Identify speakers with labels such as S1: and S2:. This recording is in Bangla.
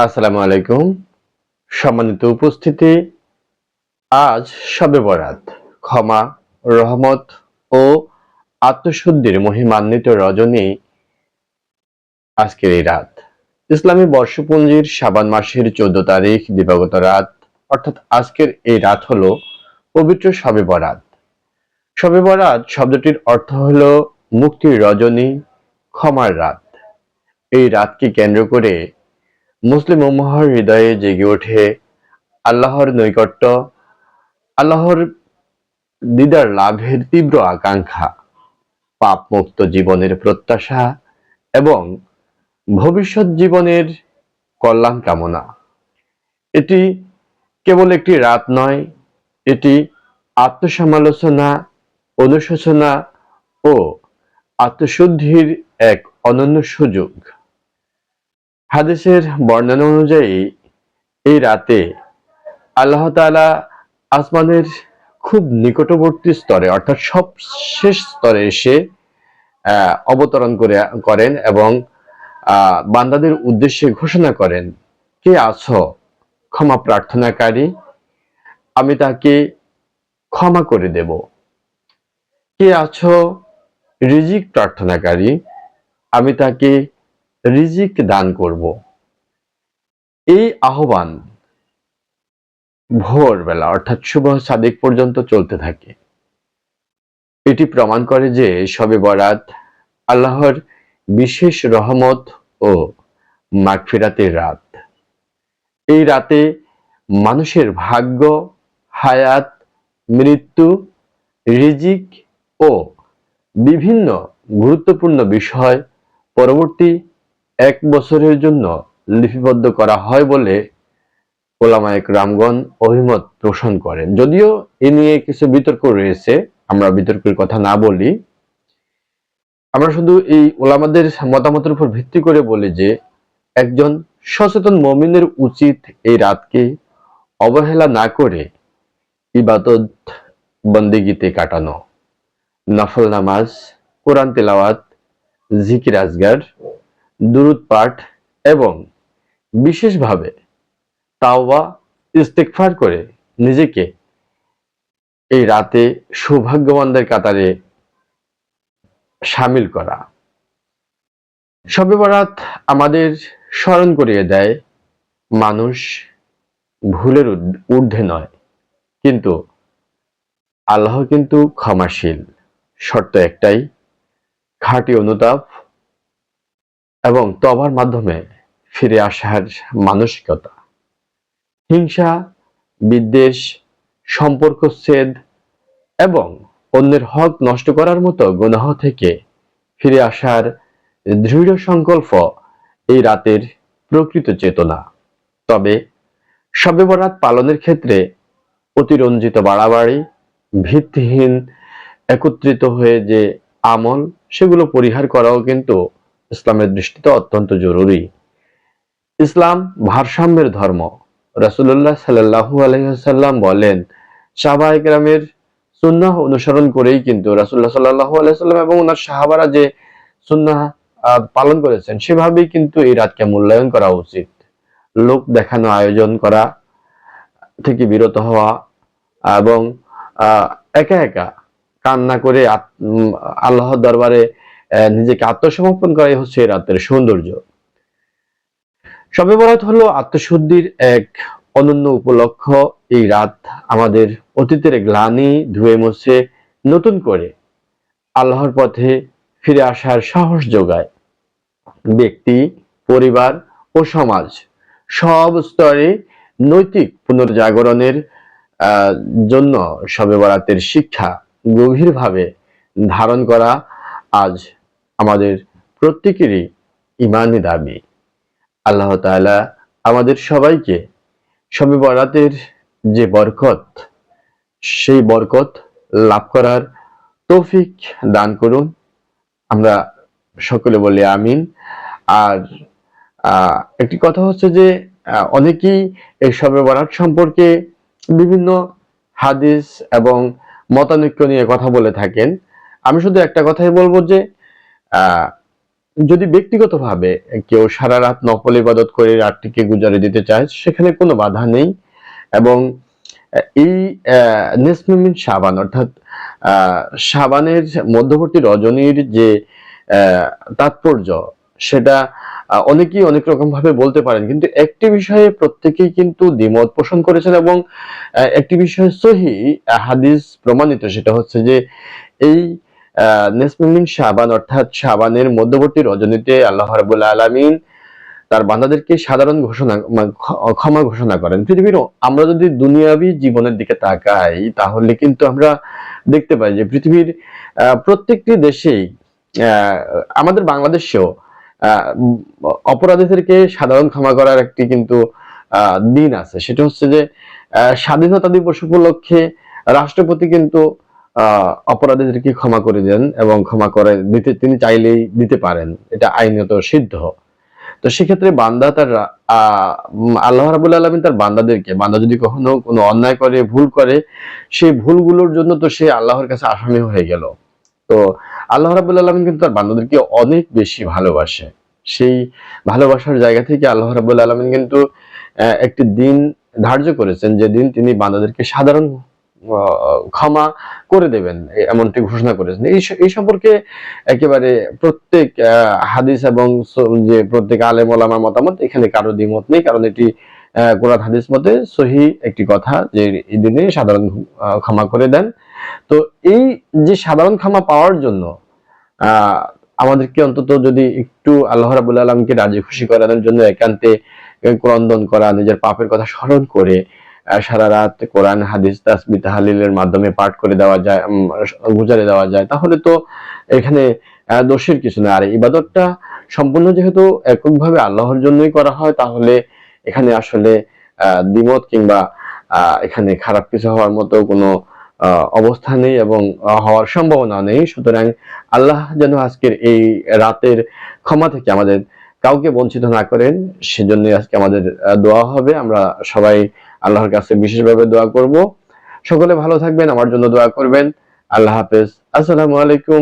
S1: আসসালামু আলাইকুম। সম্মানিত উপস্থিতি, আজ শবে বরাত, ক্ষমা, রহমত ও আত্মশুদ্ধির মহিমান্বিত রজনী। আজকের এই রাত ইসলামী বর্ষপঞ্জির শাবান মাসের 14 তারিখ দিবাগত রাত, অর্থাৎ আজকের এই রাত হলো পবিত্র শবে বরাত। শবে বরাত শব্দটির অর্থ হলো মুক্তির রজনী, ক্ষমার রাত। এই রাতকে কেন্দ্র করে মুসলিম উম্মাহর হৃদয়ে জেগে ওঠে আল্লাহর নৈকট্য, আল্লাহর দিদার লাভের তীব্র আকাঙ্ক্ষা, পাপ মুক্ত জীবনের প্রত্যাশা এবং ভবিষ্যৎ জীবনের কল্যাণ কামনা। এটি কেবল একটি রাত নয়, এটি আত্মসমালোচনা, অনুশোচনা ও আত্মশুদ্ধির এক অনন্য সুযোগ। হাদিসের বর্ণনা অনুযায়ী এই রাতে আল্লাহ তাআলা আসমানের খুব নিকটবর্তী স্তরে, অর্থাৎ সবশেষ স্তরে এসে অবতরণ করেন এবং বান্দাদের উদ্দেশ্যে ঘোষণা করেন, কে আছো ক্ষমা প্রার্থনাকারী, আমি তাকে ক্ষমা করে দেব। কে আছো রিজিক প্রার্থনাকারী, আমি তাকে রিজিক দান করব। এই আহ্বান ভোরবেলা অর্থাৎ সুবহ সাদিক পর্যন্ত চলতে থাকে। এটি প্রমাণ করে যে শবে বরাত আল্লাহর বিশেষ রহমত ও মাগফিরাতের রাত। এই রাতে মানুষের ভাগ্য, হায়াত, মৃত্যু, রিজিক ও বিভিন্ন গুরুত্বপূর্ণ বিষয় পরবর্তী 1 বছরের জন্য লিপিবদ্ধ করা হয় বলে ওলামায়ে কেরামগণ অভিমত পোষণ করেন। যদিও এ নিয়ে কিছু বিতর্ক রয়েছে, আমরা বিতর্কের কথা না বলি, আমরা শুধু এই ওলামাদের মতামতের উপর ভিত্তি করে বলি যে একজন সচেতন মুমিনের উচিত এই রাতকে অবহেলা না করে ইবাদত বন্দেগীতে কাটানো, নফল নামাজ, কোরআন তেলাওয়াত, জিকির আজগার, দুরূদ পাঠ এবং বিশেষভাবে তাওবা ইস্তেগফার করে নিজেকে এই রাতে সৌভাগ্যবানদের কাতারে শামিল করা। শবে বরাত আমাদের স্মরণ করিয়ে দেয় মানুষ ভুলের ঊর্ধ্বে নয়, কিন্তু আল্লাহ কিন্তু ক্ষমাশীল। শর্ত একটাই, খাঁটি অনুতাপ এবং তওবার মাধ্যমে ফিরে আসার মানসিকতা। হিংসা, বিদ্বেষ, সম্পর্কচ্ছেদ এবং অন্যের হক নষ্ট করার মতো গুনাহ থেকে ফিরে আসার দৃঢ় সংকল্প এই রাতের প্রকৃত চেতনা। তবে শবে বরাত পালনের ক্ষেত্রে অতিরঞ্জিত বাড়াবাড়ি, ভিত্তিহীন একত্রিত হয়ে যে আমল, সেগুলো পরিহার করাও কিন্তু ইসলামের দৃষ্টিতে অত্যন্ত জরুরি। ইসলাম ভারসাম্যের ধর্ম। রাসূলুল্লাহ সাল্লাল্লাহু আলাইহি ওয়াসাল্লাম বলেন, সাহাবায়ে কেরামের সুন্নাহ অনুসরণ করেই কিন্তু রাসূলুল্লাহ সাল্লাল্লাহু আলাইহি ওয়াসাল্লাম এবং ওনার সাহাবারা যে সুন্নাহ পালন করেছেন, সেভাবেই কিন্তু এই রাতকে মূল্যায়ন করা উচিত। লোক দেখানো আয়োজন করা থেকে বিরত হওয়া এবং একা একা কান্না করে আল্লাহর দরবারে নিজেকে আত্মসমর্পণ করাই হচ্ছে এই রাতের সৌন্দর্য। শবে বরাত হলো আত্মশুদ্ধির এক অনন্য উপলক্ষ। এই রাত আমাদের অতীতের গ্লানি ধুয়ে মুছে নতুন করে আল্লাহর পথে ফিরে আসার সাহস যোগায়। ব্যক্তি, পরিবার ও সমাজ সব স্তরে নৈতিক পুনর্জাগরণের জন্য শবে বরাতের শিক্ষা গভীরভাবে ধারণ করা আজ আমাদের প্রত্যেকেরই ঈমানি দাবি। আল্লাহ তাআলা আমাদের সবাইকে শবে বরাতের যে বরকত, সেই বরকত লাভ করার তৌফিক দান করুন। আমরা সকলে বলি আমিন। আর একটি কথা হচ্ছে যে অনেকেই এই শবে বরাত সম্পর্কে বিভিন্ন হাদিস এবং মতানৈক্য নিয়ে কথা বলে থাকেন। আমি শুধু একটা কথাই বলবো যে যদি ব্যক্তিগতভাবে কেউ সারা রাত নফল ইবাদত করে রাতটিকে গুজারে দিতে চায়, সেখানে কোনো বাধা নেই। এবং এই নিসফে মিন শাবান অর্থাৎ শাবানের মধ্যবর্তী রজনীর যে তাৎপর্য, সেটা অনেকেই অনেক রকম ভাবে বলতে পারেন, কিন্তু একটি বিষয়ে প্রত্যেকেই কিন্তু দ্বিমত পোষণ করেছেন এবং একটি বিষয় সহিহ হাদিস প্রমাণিত, সেটা হচ্ছে যে এই নিসফে মিন শাবান অর্থাৎ শাবানের মধ্যবর্তী রজনীতে আল্লাহ রাব্বুল আলামিন তার বান্দাদেরকে সাধারণ ঘোষণা ক্ষমা ঘোষণা করেন। পৃথিবীর আমরা যদি দুনিয়াবী জীবনের দিকে তাকাই, তাহলে কিন্তু আমরা দেখতে পাই যে পৃথিবীর প্রত্যেকটি দেশেই, আমাদের বাংলাদেশেও অপরাধীদেরকে সাধারণ ক্ষমা করার একটি কিন্তু দিন আছে। সেটা হচ্ছে যে স্বাধীনতা দিবস উপলক্ষে রাষ্ট্রপতি কিন্তু অপরাধীদেরকে ক্ষমা করে দেন এবং ক্ষমা করে দিতে তিনি চাইলেই দিতে পারেন, এটা আইনত সিদ্ধ। তো সেক্ষেত্রে বান্দা তার আল্লাহ রাব্বুল আলামিন তার বান্দাদেরকে, বান্দা যদি কখনো কোনো অন্যায় করে, ভুল করে, সেই ভুলগুলোর জন্য তো সে আল্লাহর কাছে আসামি হয়ে গেল। তো আল্লাহ রাব্বুল আলামিন কিন্তু তার বান্দাদেরকে অনেক বেশি ভালোবাসে। সেই ভালোবাসার জায়গা থেকে আল্লাহ রাব্বুল আলামিন কিন্তু একটি দিন ধার্য করেছেন, যে দিন তিনি বান্দাদেরকে সাধারণ ক্ষমা করে দেবেন, এমনটি ঘোষণা করেছেন। এই সম্পর্কে একেবারে প্রত্যেক হাদিস এবং যে প্রত্যেক আলেম ওলামার মতামত, এখানে কারো দ্বিমত নেই, কারণ এটি কোরআন হাদিস মতে সহিহ একটি কথা, যে এই দিনে সাধারণ ক্ষমা করে দেন। তো এই যে সাধারণ ক্ষমা পাওয়ার জন্য আমাদেরকে অন্তত যদি একটু আল্লাহ রাব্বুল আলামিনকে রাজি খুশি করানোর জন্য একান্তে ক্রন্দন করা, নিজের পাপের কথা স্মরণ করে সারা রাত কোরআন হাদিস তাসবিহ তাহলিলের মাধ্যমে পাঠ করে দেওয়া যায়, গুজারে দেওয়া যায়, তাহলে তো এখানে দোষের কিছু না। আর ইবাদতটা সম্পূর্ণ যেহেতু এককভাবে আল্লাহর জন্যই করা হয়, তাহলে এখানে আসলে দ্বিমত কিংবা এখানে খারাপ কিছু হওয়ার মতো কোনো অবস্থা নেই এবং হওয়ার সম্ভাবনা নেই। সুতরাং আল্লাহ যেন আজকের এই রাতের ক্ষমা থেকে আমাদের কাউকে বঞ্চিত না করেন, সেজন্য আজকে আমাদের দোয়া হবে। আমরা সবাই আল্লাহর কাছে বিশেষভাবে দোয়া করব। সকলে ভালো থাকবেন, আমার জন্য দোয়া করবেন। আল্লাহ হাফেজ। আসসালামু আলাইকুম।